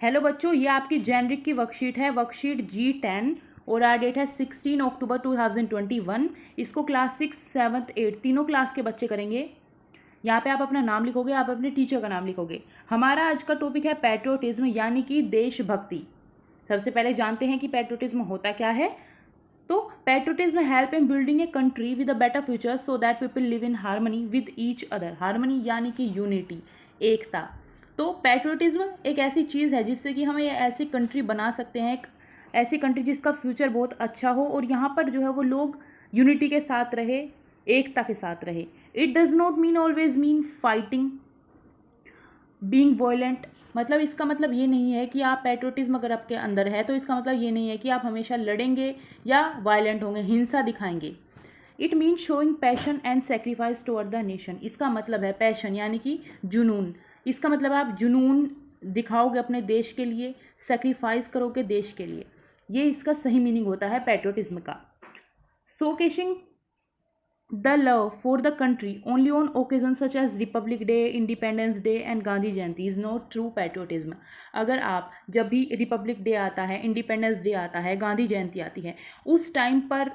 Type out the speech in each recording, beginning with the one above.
Hello बच्चों, ये आपकी जेनरिक की वर्कशीट है, वर्कशीट G10 और आज डेट है 16 अक्टूबर 2021। इसको क्लास 6, 7, 8 तीनों क्लास के बच्चे करेंगे। यहाँ पे आप अपना नाम लिखोगे, आप अपने टीचर का नाम लिखोगे। हमारा आज का टॉपिक है पैट्रियोटिज्म यानी कि देशभक्ति। सबसे पहले जानते हैं कि पैट्रियोटिज्म होता क्या है। तो patriotism help in building a country with a better future so that people live in harmony with each other. Harmony यानी कि यूनिटी, एकता। तो पैट्रियोटिज्म एक ऐसी चीज़ है जिससे कि हम ये ऐसी कंट्री बना सकते हैं, एक ऐसी कंट्री जिसका फ्यूचर बहुत अच्छा हो और यहाँ पर जो है वो लोग यूनिटी के साथ रहे, एकता के साथ रहे। It does not mean always mean fighting, being violent. मतलब इसका मतलब ये नहीं है कि आप पैट्रियोटिज्म अगर आपके अंदर है तो इसका मतलब ये नहीं है कि आप हमेशा लड़ेंगे या वायलेंट होंगे, हिंसा दिखाएंगे। It mean showing passion and sacrifice toward the nation. इसका मतलब है पैशन यानी कि जुनून। इसका मतलब आप जुनून दिखाओगे अपने देश के लिए, सेक्रीफाइस करोगे देश के लिए। ये इसका सही मीनिंग होता है पैट्रियोटिज्म का। Showcasing the love for the country only on occasions such as Republic Day, Independence Day and Gandhi Jayanti is not true patriotism। अगर आप जब भी रिपब्लिक डे आता है, इंडिपेंडेंस डे आता है, गांधी जयंती आती है, उस टाइम पर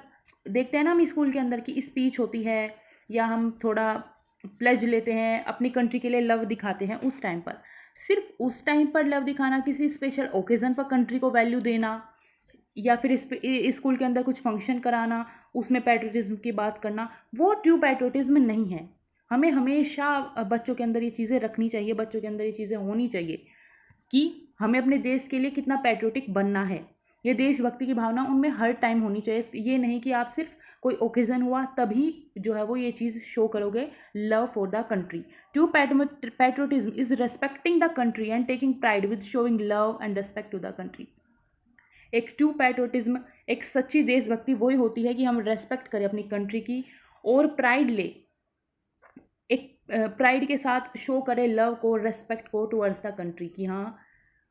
देखते हैं ना हम स्कूल के अंदर की स्पीच होती है या हम थोड़ा प्लेज लेते हैं, अपनी कंट्री के लिए लव दिखाते हैं। उस टाइम पर, सिर्फ उस टाइम पर लव दिखाना, किसी स्पेशल ओकेज़न पर कंट्री को वैल्यू देना या फिर स्कूल के अंदर कुछ फंक्शन कराना, उसमें पैट्रियोटिज्म की बात करना, वो ट्रू पैट्रियोटिज्म नहीं है। हमें हमेशा बच्चों के अंदर ये चीज़ें रखनी चाहिए, बच्चों के अंदर ये चीज़ें होनी चाहिए कि हमें अपने देश के लिए कितना पैट्रियोटिक बनना है। ये देशभक्ति की भावना उनमें हर टाइम होनी चाहिए। ये नहीं कि आप सिर्फ कोई ओकेज़न हुआ तभी जो है वो ये चीज़ शो करोगे, love for the country. True patriotism is respecting the country and taking pride with showing love and respect to the country. एक ट्रू पैट्रियोटिज्म, एक सच्ची देशभक्ति वही होती है कि हम रेस्पेक्ट करें अपनी कंट्री की और प्राइड ले, एक प्राइड के साथ शो करें लव को, रेस्पेक्ट को टुवर्ड्स द कंट्री कि हाँ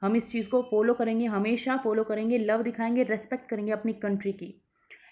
हम इस चीज़ को फॉलो करेंगे, हमेशा फॉलो करेंगे, लव दिखाएंगे, रेस्पेक्ट करेंगे अपनी कंट्री की।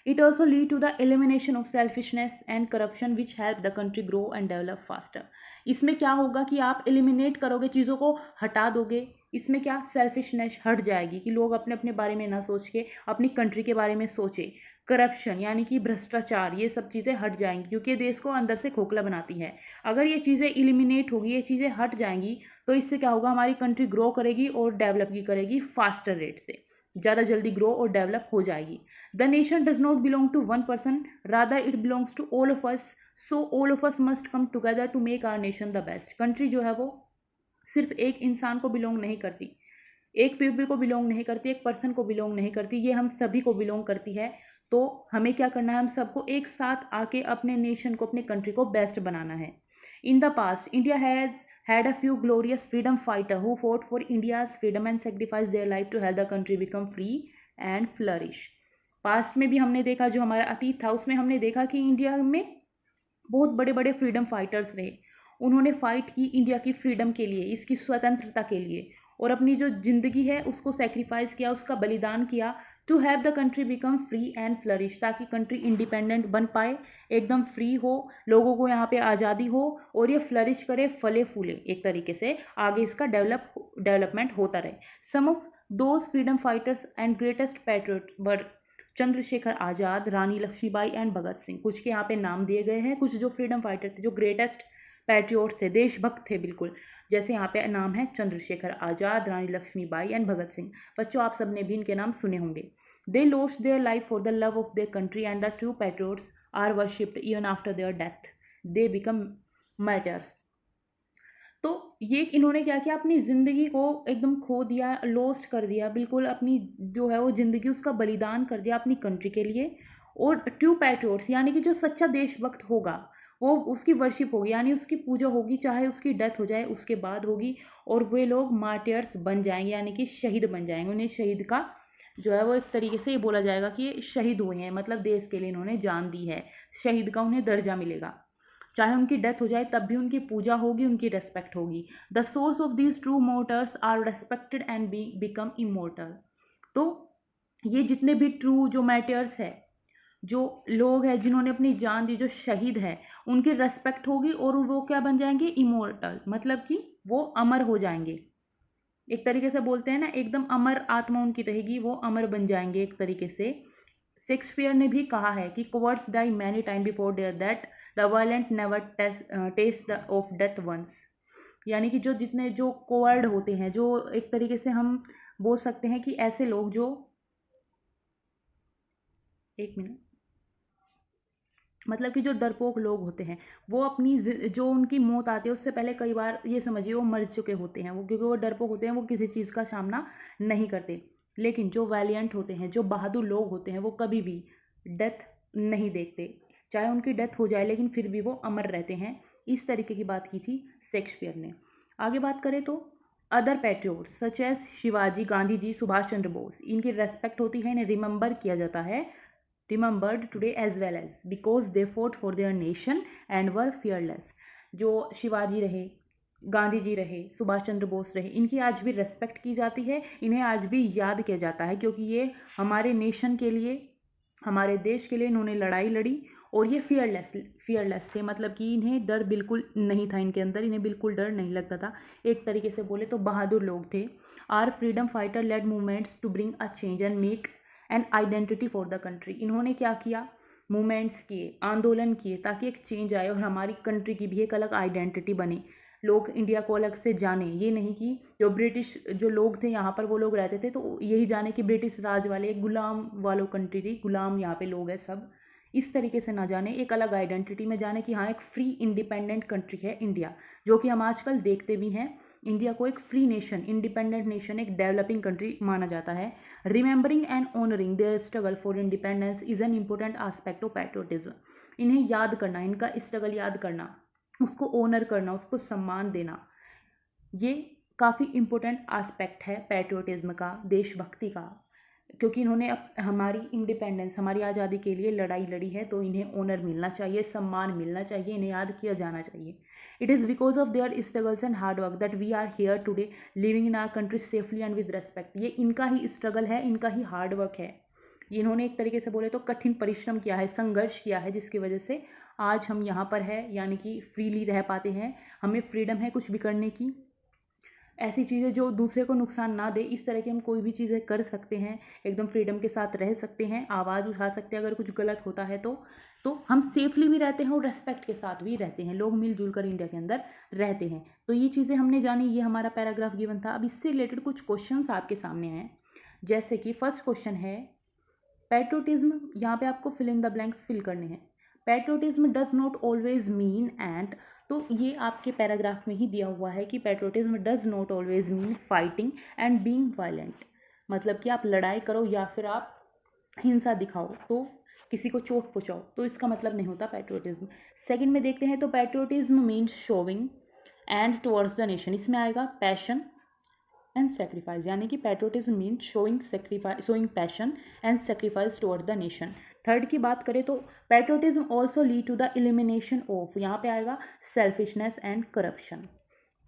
It also lead to the elimination of selfishness and corruption which help the country grow and develop faster। इसमें क्या होगा कि आप एलिमिनेट करोगे, चीज़ों को हटा दोगे। इसमें क्या सेल्फिशनेस हट जाएगी कि लोग अपने अपने बारे में ना सोच के अपनी कंट्री के बारे में सोचे। करप्शन यानी कि भ्रष्टाचार, ये सब चीज़ें हट जाएंगी क्योंकि देश को अंदर से खोखला बनाती है। अगर ये चीज़ें एलिमिनेट होगी, ये चीज़ें हट जाएंगी, तो इससे क्या होगा, हमारी कंट्री ग्रो करेगी और डेवलप भी करेगी फास्टर रेट से, ज़्यादा जल्दी ग्रो और डेवलप हो जाएगी। The nation does not belong to one person, rather it belongs to all of us, so all of us must come together to make our nation the best. Country जो है वो सिर्फ एक इंसान को बिलोंग नहीं करती, एक पीपल को बिलोंग नहीं करती, एक पर्सन को बिलोंग नहीं करती, ये हम सभी को बिलोंग करती है। तो हमें क्या करना है, हम सबको एक साथ आके अपने नेशन को, अपने कंट्री को बेस्ट बनाना है। In the past India has had a few glorious freedom fighter who fought for India's freedom and sacrificed their life to help the country become free and flourish। Past में भी हमने देखा, जो हमारा अतीत था उसमें हमने देखा कि इंडिया में बहुत बड़े बड़े फ्रीडम फाइटर्स रहे। उन्होंने फाइट की इंडिया की फ्रीडम के लिए, इसकी स्वतंत्रता के लिए, और अपनी जो ज़िंदगी है उसको सेक्रीफाइस किया, उसका बलिदान किया to have the country become free and flourish, ताकि कंट्री इंडिपेंडेंट बन पाए, एकदम फ्री हो, लोगों को यहाँ पे आज़ादी हो और ये फ्लरिश करे, फले फूले, एक तरीके से आगे इसका डेवलपमेंट होता रहे। Some of those freedom fighters and greatest patriot were Chandrashekhar Azad, Rani Lakshmibai and Bhagat Singh. कुछ के यहाँ पे नाम दिए गए हैं, कुछ जो फ्रीडम फाइटर थे, जो ग्रेटेस्ट पैट्रियोट्स थे, देशभक्त थे बिल्कुल। जैसे यहाँ पे नाम है चंद्रशेखर आज़ाद, रानी लक्ष्मीबाई एंड भगत सिंह। बच्चों आप सबने भी इनके नाम सुने होंगे। They lost their life for the love of their country and the true patriots are worshipped even after their death, they become martyrs. तो ये इन्होंने क्या किया, अपनी ज़िंदगी को एकदम खो दिया, लॉस्ट कर दिया, बिल्कुल अपनी जो है वो ज़िंदगी उसका बलिदान कर दिया अपनी कंट्री के लिए। और ट्रू पैट्रियोट्स यानी कि जो सच्चा देशभक्त होगा वो उसकी वर्शिप होगी, यानी उसकी पूजा होगी, चाहे उसकी डेथ हो जाए उसके बाद होगी, और वे लोग मार्टियर्स बन जाएंगे यानी कि शहीद बन जाएंगे। उन्हें शहीद का जो है वो एक तरीके से ये बोला जाएगा कि ये शहीद हुए हैं, मतलब देश के लिए इन्होंने जान दी है, शहीद का उन्हें दर्जा मिलेगा। चाहे उनकी डेथ हो जाए तब भी उनकी पूजा होगी, उनकी रेस्पेक्ट होगी। The source of these true martyrs are respected and become immortal. तो ये जितने भी ट्रू जो मैटर्स है, जो लोग हैं जिन्होंने अपनी जान दी, जो शहीद है, उनकी रेस्पेक्ट होगी और वो क्या बन जाएंगे, इमोर्टल, मतलब कि वो अमर हो जाएंगे। एक तरीके से बोलते हैं ना, एकदम अमर आत्मा उनकी रहेगी, वो अमर बन जाएंगे एक तरीके से। शेक्सपियर ने भी कहा है कि cowards die many time before their that the valiant never taste of death once. यानी कि जो कोवर्ड होते हैं, जो एक तरीके से हम बोल सकते हैं कि ऐसे लोग जो, एक मिनट, मतलब कि जो डरपोक लोग होते हैं, वो अपनी जो उनकी मौत आती है उससे पहले कई बार ये समझिए वो मर चुके होते हैं, वो क्योंकि वो डरपोक होते हैं, वो किसी चीज़ का सामना नहीं करते। लेकिन जो वैलियंट होते हैं, जो बहादुर लोग होते हैं, वो कभी भी डेथ नहीं देखते, चाहे उनकी डेथ हो जाए लेकिन फिर भी वो अमर रहते हैं। इस तरीके की बात की थी शेक्सपियर ने। आगे बात करें तो other patriots such as Shivaji, Gandhi ji, Subhash Chandra Bose, इनकी रेस्पेक्ट होती है, इन्हें रिमेंबर किया जाता है, remembered today as well as because they fought for their nation and were fearless। जो शिवाजी रहे, गांधी जी रहे, सुभाष चंद्र बोस रहे, इनकी आज भी रेस्पेक्ट की जाती है, इन्हें आज भी याद किया जाता है, क्योंकि ये हमारे नेशन के लिए, हमारे देश के लिए इन्होंने लड़ाई लड़ी और ये फियरलेस थे। मतलब कि इन्हें डर बिल्कुल नहीं था इनके अंदर, इन्हें बिल्कुल डर नहीं लगता था। एक तरीके से बोले तो बहादुर लोग थे। Our freedom fighter led movements to bring a change and make an identity for the country. इन्होंने क्या किया, मूवमेंट्स किए, आंदोलन किए, ताकि एक चेंज आए और हमारी कंट्री की भी एक अलग आइडेंटिटी बने, लोग इंडिया को अलग से जाने। ये नहीं कि जो ब्रिटिश जो लोग थे यहाँ पर, वो लोग रहते थे तो यही जाने कि ब्रिटिश राज वाले एक गुलाम वालों कंट्री थी, गुलाम यहाँ पे लोग हैं सब, इस तरीके से ना जाने, एक अलग आइडेंटिटी में जाने कि हाँ एक फ्री इंडिपेंडेंट कंट्री है इंडिया, जो कि हम आजकल देखते भी हैं। इंडिया को एक फ्री नेशन, इंडिपेंडेंट नेशन, एक डेवलपिंग कंट्री माना जाता है। Remembering and honouring their struggle for independence is an important aspect of patriotism. इन्हें याद करना, इनका स्ट्रगल याद करना, उसको ऑनर करना, उसको सम्मान देना, ये काफ़ी इम्पोर्टेंट आस्पेक्ट है पैट्रियोटिज्म का, देशभक्ति का, क्योंकि इन्होंने हमारी इंडिपेंडेंस, हमारी आज़ादी के लिए लड़ाई लड़ी है, तो इन्हें ऑनर मिलना चाहिए, सम्मान मिलना चाहिए, इन्हें याद किया जाना चाहिए। It is because of their struggles and hard work that we are here today living in our country safely and with respect. ये इनका ही स्ट्रगल है, इनका ही हार्ड वर्क है, इन्होंने एक तरीके से बोले तो कठिन परिश्रम किया है, संघर्ष किया है, जिसकी वजह से आज हम यहाँ पर है, यानी कि फ्रीली रह पाते हैं, हमें फ्रीडम है कुछ भी करने की, ऐसी चीज़ें जो दूसरे को नुकसान ना दे, इस तरह की हम कोई भी चीज़ें कर सकते हैं, एकदम फ्रीडम के साथ रह सकते हैं, आवाज़ उठा सकते हैं अगर कुछ गलत होता है तो हम सेफली भी रहते हैं और रेस्पेक्ट के साथ भी रहते हैं, लोग मिलजुल कर इंडिया के अंदर रहते हैं। तो ये चीज़ें हमने जानी, ये हमारा पैराग्राफ गिवन था। अब इससे रिलेटेड कुछ क्वेश्चंस आपके सामने हैं, जैसे कि फर्स्ट क्वेश्चन है पैट्रियोटिज्म, यहाँ पे आपको fill in the blanks fill करने हैं। Patriotism does not always mean and, तो ये आपके पैराग्राफ में ही दिया हुआ है कि patriotism does not always mean fighting and being violent, मतलब कि आप लड़ाई करो या फिर आप हिंसा दिखाओ, तो किसी को चोट पहुँचाओ, तो इसका मतलब नहीं होता पैट्रियोटिज्म। सेकंड में देखते हैं तो patriotism means showing and towards the nation, इसमें आएगा पैशन एंड सेक्रीफाइस, यानी कि patriotism means showing passion and sacrifice toward the nation. Third की बात करें तो patriotism also lead to the elimination of, यहाँ पे आएगा सेल्फिशनेस एंड करप्शन।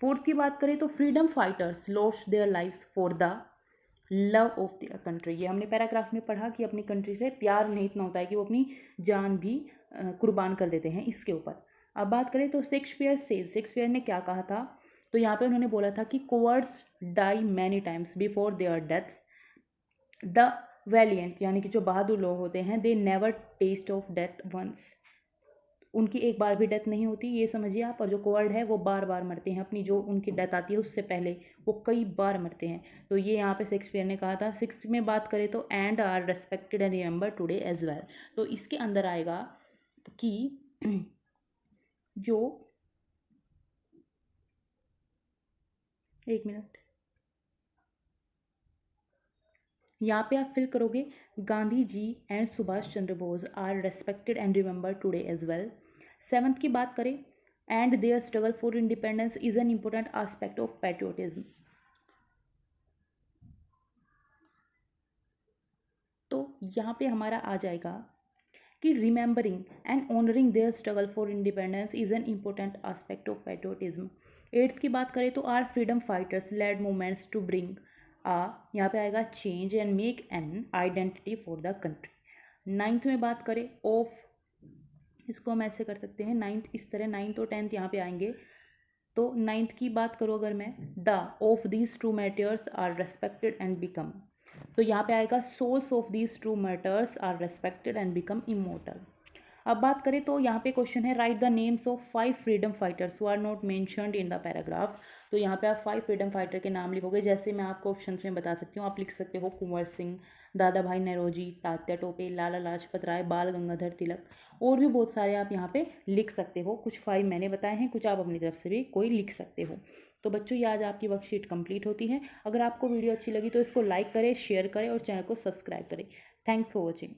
फोर्थ की बात करें तो freedom fighters lost their lives for the love of the country, ये हमने पैराग्राफ में पढ़ा कि अपनी कंट्री से प्यार नहीं इतना होता है कि वो अपनी जान भी कुर्बान कर देते हैं इसके ऊपर। अब बात करें तो शेक्सपियर ने क्या कहा था, तो यहाँ पे उन्होंने बोला था कि cowards die many times before their deaths, the valiant, यानी कि जो बहादुर लोग होते हैं, they never taste of death once, उनकी एक बार भी डेथ नहीं होती, ये समझिए आप। और जो कोवर्ड है वो बार बार मरते हैं, अपनी जो उनकी डेथ आती है उससे पहले वो कई बार मरते हैं, तो ये यहाँ पे शेक्सपियर ने कहा था। सिक्स्थ में बात करें तो and are respected and remember today as well, तो इसके अंदर आएगा कि जो, एक मिनट, यहाँ पे आप फिल करोगे Gandhi ji and Subhash Chandra Bose are respected and remember today as well. Seventh की बात करें and their struggle for independence is an important aspect of patriotism, तो यहाँ पे हमारा आ जाएगा कि remembering and honouring their struggle for independence is an important aspect of patriotism. Eighth की बात करें तो our freedom fighters led movements to bring यहाँ पे आएगा change and make an identity for the country. Ninth में बात करें ऑफ, इसको हम ऐसे कर सकते हैं, नाइन्थ इस तरह, नाइन्थ और टेंथ यहाँ पे आएंगे तो 9th की बात करूँ अगर मैं, the of these true martyrs are respected and become, तो यहाँ पे आएगा souls of these true martyrs are respected and become immortal. अब बात करें तो यहाँ पे क्वेश्चन है write the names of 5 freedom fighters who are not mentioned in the paragraph. तो यहाँ पे आप 5 फ्रीडम फाइटर के नाम लिखोगे, जैसे मैं आपको ऑप्शन में बता सकती हूँ। आप लिख सकते हो कुंवर सिंह, दादा भाई नौरोजी, तात्या टोपे, लाला लाजपत राय, बाल गंगाधर तिलक, और भी बहुत सारे आप यहाँ पे लिख सकते हो। कुछ 5 मैंने बताए हैं, कुछ आप अपनी तरफ से भी कोई लिख सकते हो। तो बच्चों ये आज आपकी वर्कशीट कंप्लीट होती है। अगर आपको वीडियो अच्छी लगी तो इसको लाइक करें, शेयर करें और चैनल को सब्सक्राइब करें। Thanks for watching.